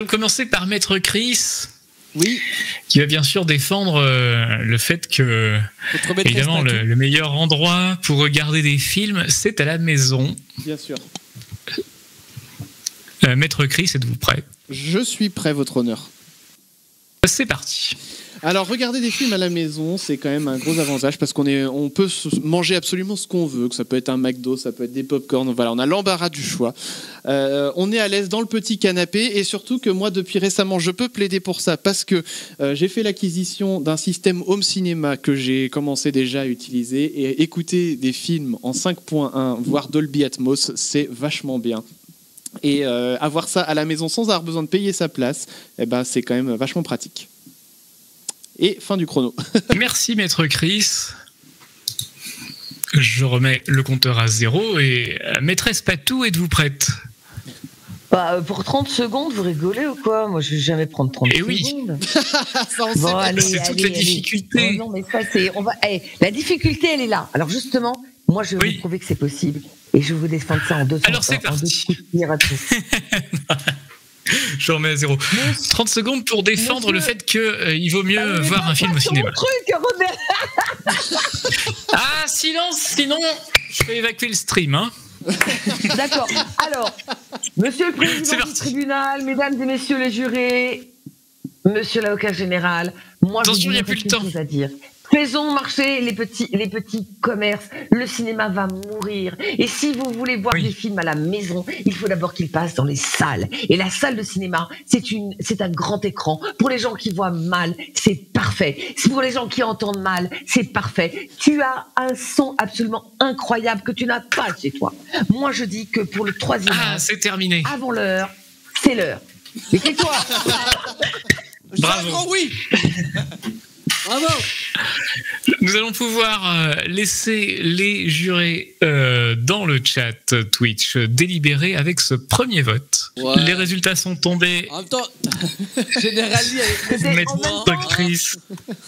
On va commencer par Maître Chris. Oui. Qui va bien sûr défendre le fait que, évidemment, le meilleur endroit pour regarder des films, c'est à la maison. Bien sûr. Maître Chris, êtes-vous prêt? Je suis prêt, votre honneur. C'est parti. Alors, regarder des films à la maison, c'est quand même un gros avantage parce on peut manger absolument ce qu'on veut, que ça peut être un McDo, ça peut être des pop-corn, voilà, on a l'embarras du choix. On est à l'aise dans le petit canapé et surtout que moi, depuis récemment, je peux plaider pour ça parce que j'ai fait l'acquisition d'un système home cinéma que j'ai commencé déjà à utiliser et écouter des films en 5.1, voire Dolby Atmos, c'est vachement bien. Et avoir ça à la maison sans avoir besoin de payer sa place, eh ben, c'est quand même vachement pratique. Et fin du chrono. Merci Maître Chris. Je remets le compteur à 0 et Maîtresse Patou, êtes-vous prête? Bah, pour 30 secondes, vous rigolez ou quoi? Moi, je vais jamais prendre 30 secondes. Oui. Bon, allez, c'est toute la difficulté. Non, mais ça, c'est... la difficulté, elle est là. Alors justement, moi, je vais vous prouver que c'est possible. Et je vais vous défendre ça en deux Alors c'est parti. Je remets à 0. 30 secondes pour défendre le fait qu'il vaut mieux voir un film au cinéma. Ah, silence, sinon je vais évacuer le stream. Hein. D'accord. Alors, monsieur le président du tribunal, mesdames et messieurs les jurés, monsieur l'avocat général, moi je n'ai plus de temps à dire. Faisons marcher les petits commerces. Le cinéma va mourir. Et si vous voulez voir des films à la maison, il faut d'abord qu'ils passent dans les salles. Et la salle de cinéma, c'est un grand écran. Pour les gens qui voient mal, c'est parfait. Pour les gens qui entendent mal, c'est parfait. Tu as un son absolument incroyable que tu n'as pas chez toi. Moi, je dis que pour le troisième c'est terminé. Avant l'heure, c'est l'heure. Mais tais-toi. Bravo. Oui. Bravo. Nous allons pouvoir laisser les jurés dans le chat Twitch délibérer avec ce premier vote. Ouais. Les résultats sont tombés. En même temps, générali avec Maître Chris.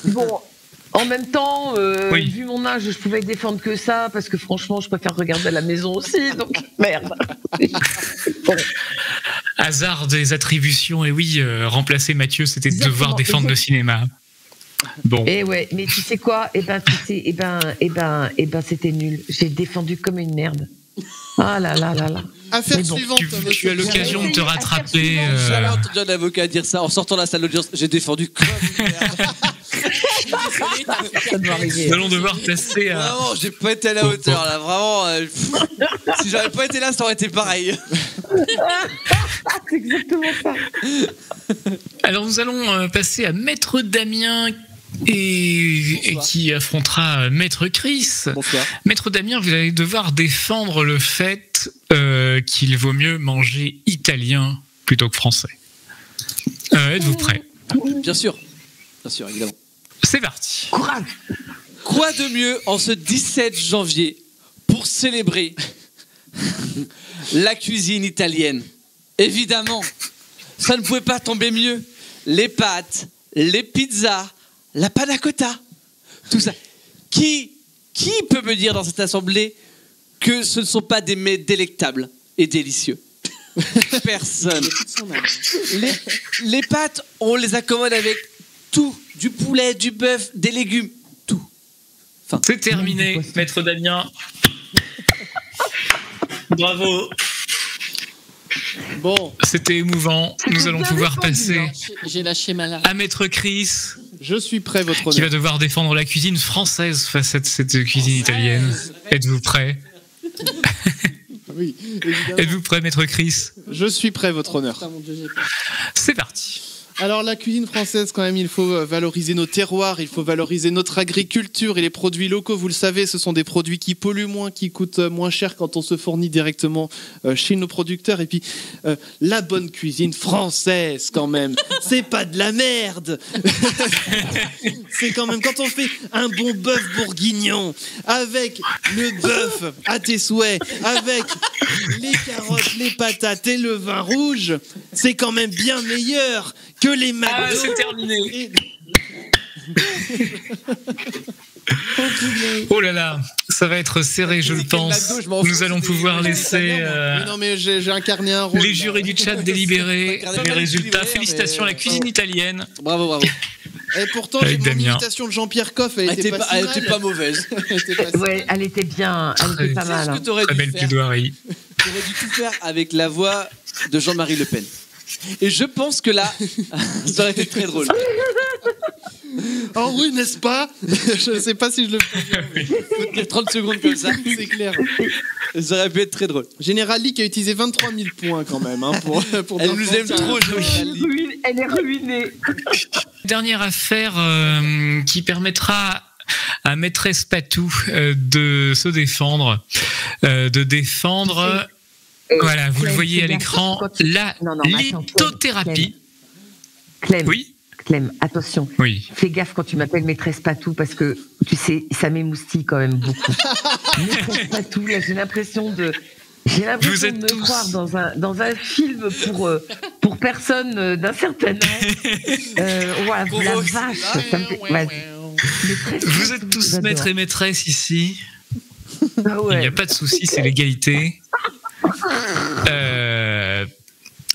Bon, en même temps, vu mon âge, je pouvais défendre que ça parce que franchement, je préfère regarder à la maison aussi. Donc merde. Bon. Hasard des attributions, et oui, remplacer Mathieu, c'était de devoir défendre le cinéma. Bon. Et ouais, mais tu sais quoi? C'était nul. J'ai défendu comme une merde. Ah là là là là. Affaire suivante. Tu as l'occasion de te rattraper. J'ai jamais entendu un avocat dire ça en sortant de la salle d'audience. J'ai défendu comme une merde. Nous allons devoir passer à. Vraiment, j'ai pas été à la hauteur là. Vraiment, si j'avais pas été là, ça aurait été pareil. C'est exactement ça. Alors nous allons passer à Maître Damien et qui affrontera Maître Chris. Bonsoir. Maître Damien, vous allez devoir défendre le fait qu'il vaut mieux manger italien plutôt que français. Êtes-vous prêt? Bien sûr, évidemment. C'est parti. Courage. Quoi de mieux en ce 17 janvier pour célébrer la cuisine italienne? Évidemment, ça ne pouvait pas tomber mieux. Les pâtes, les pizzas, la panna cotta, tout ça. Qui peut me dire dans cette assemblée que ce ne sont pas des mets délectables et délicieux? Personne. Les pâtes, on les accommode avec tout. Du poulet, du bœuf, des légumes, tout. Enfin, c'est terminé, Maître Damien. Bravo. Bon. C'était émouvant. Nous allons pouvoir passer J'ai lâché ma larme. à Maître Chris. Je suis prêt, votre honneur. Qui va devoir défendre la cuisine française face à cette cuisine italienne. Êtes-vous prêt? Oui, évidemment. Êtes-vous prêt, Maître Chris? Je suis prêt, votre honneur. C'est parti. Alors la cuisine française, quand même, il faut valoriser nos terroirs, il faut valoriser notre agriculture et les produits locaux. Vous le savez, ce sont des produits qui polluent moins, qui coûtent moins cher quand on se fournit directement chez nos producteurs. Et puis, la bonne cuisine française, quand même, c'est pas de la merde. C'est quand même, quand on fait un bon bœuf bourguignon, avec le bœuf à tes souhaits, avec les carottes, les patates et le vin rouge, c'est quand même bien meilleur que les McDo. C'est terminé. Oh là là, ça va être serré, je le pense. Nous allons pouvoir laisser non, mais j'ai incarné un rôle. les jurés du chat délibérer les résultats. Félicitations à la cuisine italienne. Bravo. Et pourtant, j'ai mon imitation de Jean-Pierre Coff, elle était pas mauvaise. Ouais, elle était bien, elle était pas mal. Qu'est-ce que t'aurais dû belle plaidoirie. T'aurais dû tout faire avec la voix de Jean-Marie Le Pen. Et je pense que là, ça aurait été très drôle. Oh oui, n'est-ce pas? Je ne sais pas si je le fais. Dire 30 secondes comme ça, c'est clair. Ça aurait pu être très drôle. Général Lee qui a utilisé 23 000 points quand même. Hein, pour elle nous aime trop, elle est ruinée. Dernière affaire qui permettra à maîtresse Patou de se défendre. Voilà, vous le voyez à l'écran, la lithothérapie. Clem. Oui. Clem, attention. Oui. Fais gaffe quand tu m'appelles maîtresse Patou parce que tu sais, ça m'émoustille quand même beaucoup. Maîtresse Patou, là, j'ai l'impression de me croire dans un film pour personnes d'un certain âge. Voilà, la vache. Ça me fait... Vous êtes tous maîtres et maîtresses ici. Ah ouais. Il n'y a pas de souci, c'est l'égalité.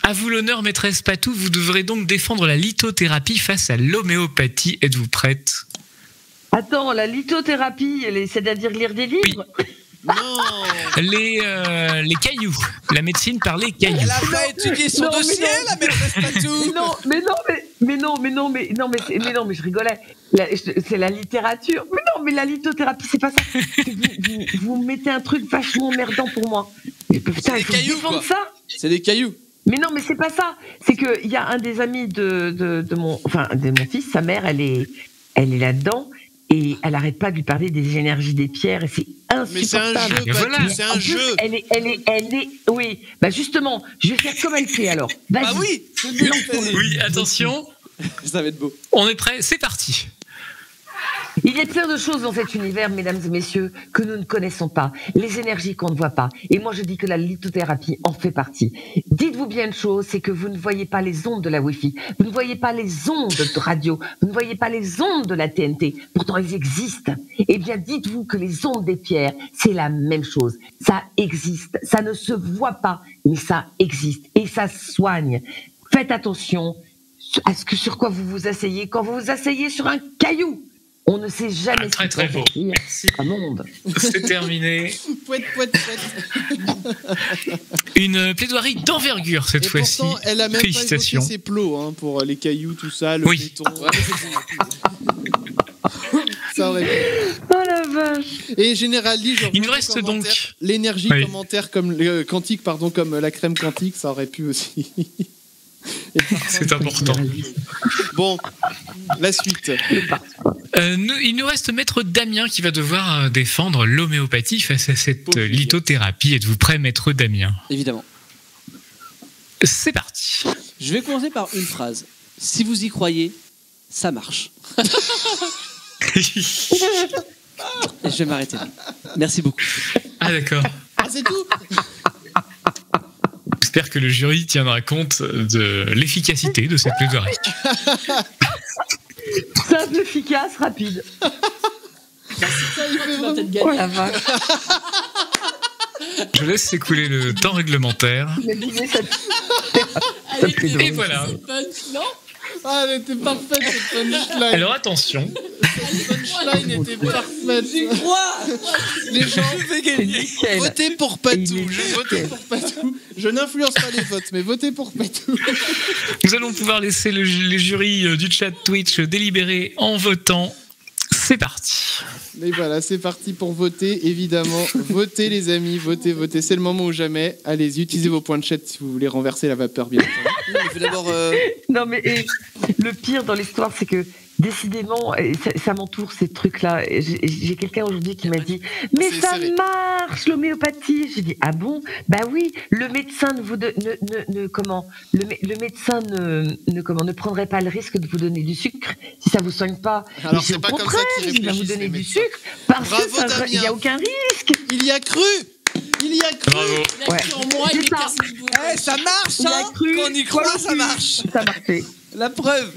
À vous l'honneur, maîtresse Patou, vous devrez donc défendre la lithothérapie face à l'homéopathie. Êtes-vous prête? Attends, la lithothérapie, c'est-à-dire lire des livres? Oui. Non. Les cailloux. La médecine par les cailloux. Elle a pas étudié son dossier, la maîtresse Patou. Mais je rigolais. C'est la littérature. Mais non, mais la lithothérapie, c'est pas ça. Vous mettez un truc vachement emmerdant pour moi. Mais putain, il faut défendre ça. C'est des cailloux. Mais non, mais c'est pas ça. C'est qu'il y a un des amis de mon fils, sa mère, elle est là-dedans. Et elle arrête pas de lui parler des énergies des pierres et c'est insupportable. Mais c'est un jeu, elle est, oui. Bah justement, je vais faire comme elle fait alors. Vas-y. Ah oui. Oui, attention. Ça va être beau. On est prêt, c'est parti. Il y a plein de choses dans cet univers, mesdames et messieurs, que nous ne connaissons pas, les énergies qu'on ne voit pas. Et moi, je dis que la lithothérapie en fait partie. Dites-vous bien une chose, c'est que vous ne voyez pas les ondes de la Wi-Fi, vous ne voyez pas les ondes de radio, vous ne voyez pas les ondes de la TNT. Pourtant, elles existent. Eh bien, dites-vous que les ondes des pierres, c'est la même chose. Ça existe. Ça ne se voit pas, mais ça existe. Et ça soigne. Faites attention à sur quoi vous vous asseyez quand vous vous asseyez sur un caillou. On ne sait jamais très beau. Merci. Un monde. C'est terminé. Une plaidoirie d'envergure cette fois-ci. Elle a même pas évoqué ses plots hein, pour les cailloux, tout ça, le béton. Ça aurait pu. Oh la vache. Et Général Lee, il nous reste donc l'énergie commentaire comme quantique, pardon, comme la crème quantique, ça aurait pu aussi. C'est important. Bon, la suite. Il nous reste Maître Damien qui va devoir défendre l'homéopathie face à cette lithothérapie. Êtes-vous prêt, Maître Damien? Évidemment. C'est parti. Je vais commencer par une phrase. Si vous y croyez, ça marche. Et je vais m'arrêter là. Merci beaucoup. Ah d'accord. Ah, c'est tout. J'espère que le jury tiendra compte de l'efficacité de cette plaidoirie. Simple, efficace, rapide. Oh la vache. Je laisse s'écouler le temps réglementaire. Et voilà. Non. Ah, elle était parfaite cette punchline. Alors attention. Cette punchline était parfaite. J'y crois. Les gens, je vais gagner. Votez pour Patou. Je n'influence pas les votes, mais votez pour Patou. Nous allons pouvoir laisser les jurys du chat Twitch délibérer en votant. C'est parti. Mais voilà, c'est parti pour voter, évidemment. Votez les amis, votez. C'est le moment ou jamais. Allez-y, utilisez vos points de chat si vous voulez renverser la vapeur, bien entendu. Non mais le pire dans l'histoire, c'est que décidément, ça m'entoure ces trucs-là. J'ai quelqu'un aujourd'hui qui m'a dit « Mais ça marche, l'homéopathie !» J'ai dit « Ah bon ? Bah oui, le médecin ne prendrait pas le risque de vous donner du sucre si ça vous soigne pas. » Alors c'est pas comme ça qu'ils réfléchissent. Il va vous donner du sucre parce que il n'y a aucun risque. Il y a cru. Bravo. Ça marche, hein. Quand on y croit, ça marche. Ça marchait. La preuve.